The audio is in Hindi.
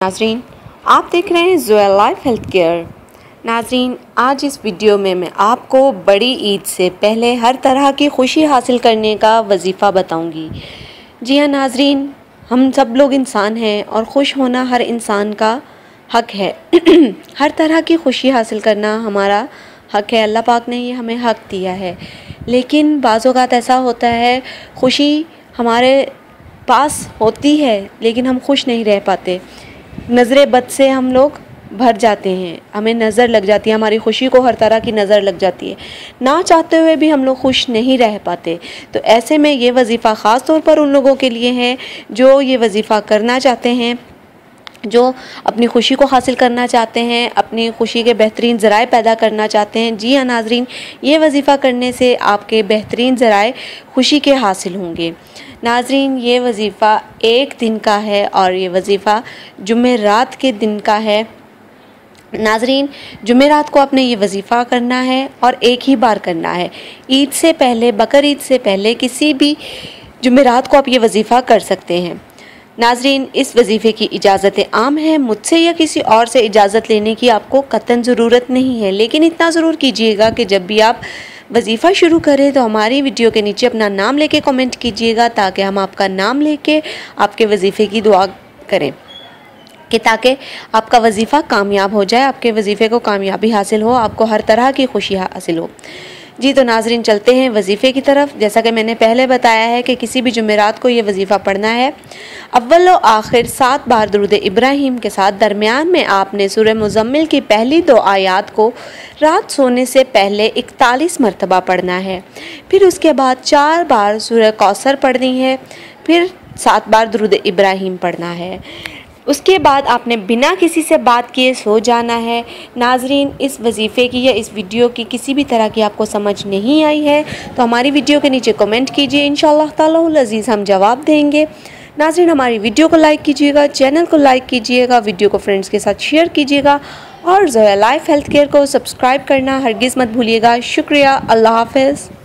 नाजरीन, आप देख रहे हैं ज़ोया लाइफ हेल्थ केयर। नाजरीन, आज इस वीडियो में मैं आपको बड़ी ईद से पहले हर तरह की खुशी हासिल करने का वजीफ़ा बताऊंगी। जी हाँ नाजरीन, हम सब लोग इंसान हैं और खुश होना हर इंसान का हक है। हर तरह की खुशी हासिल करना हमारा हक है, अल्लाह पाक ने ये हमें हक दिया है। लेकिन बाज़ औक़ात ऐसा होता है, खुशी हमारे पास होती है लेकिन हम खुश नहीं रह पाते। नज़र बद से हम लोग भर जाते हैं, हमें नज़र लग जाती है, हमारी खुशी को हर तरह की नज़र लग जाती है। ना चाहते हुए भी हम लोग खुश नहीं रह पाते। तो ऐसे में ये वजीफ़ा ख़ास तौर पर उन लोगों के लिए है जो ये वजीफ़ा करना चाहते हैं, जो अपनी खुशी को हासिल करना चाहते हैं, अपनी खुशी के बेहतरीन ज़राए पैदा करना चाहते हैं। जी हाँ नाज़रीन, ये वजीफ़ा करने से आपके बेहतरीन ज़राए खुशी के हासिल होंगे। नाज़रीन, ये वजीफ़ा एक दिन का है और ये वजीफ़ा जुमेरात के दिन का है। नाज़रीन, जुमेरात को आपने ये वजीफ़ा करना है और एक ही बार करना है। ईद से पहले, बकर ईद से पहले किसी भी जुमेरात को आप ये वजीफ़ा कर सकते हैं। नाज़रीन, इस वजीफ़े की इजाज़त आम है, मुझसे या किसी और से इजाज़त लेने की आपको कतई ज़रूरत नहीं है। लेकिन इतना ज़रूर कीजिएगा कि जब भी आप वजीफ़ा शुरू करें तो हमारी वीडियो के नीचे अपना नाम लेके कमेंट कीजिएगा, ताकि हम आपका नाम लेके आपके वजीफ़े की दुआ करें कि ताकि आपका वजीफ़ा कामयाब हो जाए, आपके वजीफ़े को कामयाबी हासिल हो, आपको हर तरह की खुशी हासिल हो। जी तो नाज़रीन, चलते हैं वजीफ़े की तरफ। जैसा कि मैंने पहले बताया है कि किसी भी जुमेरात को ये वजीफ़ा पढ़ना है। अव्वल व आखिर 7 बार दुरूद इब्राहिम के साथ दरमियान में आपने सूरह मुज़म्मिल की पहली 2 आयात को रात सोने से पहले 41 मरतबा पढ़ना है। फिर उसके बाद 4 बार सूरह कौसर पढ़नी है, फिर 7 बार दुरूद इब्राहिम पढ़ना है। उसके बाद आपने बिना किसी से बात किए सो जाना है। नाज़रीन, इस वजीफ़े की या इस वीडियो की किसी भी तरह की आपको समझ नहीं आई है तो हमारी वीडियो के नीचे कमेंट कीजिए, इंशाअल्लाह ताला अज़ीज़ हम जवाब देंगे। नाज़रीन, हमारी वीडियो को लाइक कीजिएगा, चैनल को लाइक कीजिएगा, वीडियो को फ्रेंड्स के साथ शेयर कीजिएगा और ज़ोया लाइफ हेल्थ केयर को सब्सक्राइब करना हरगिज़ मत भूलिएगा। शुक्रिया, अल्लाह हाफ़िज़।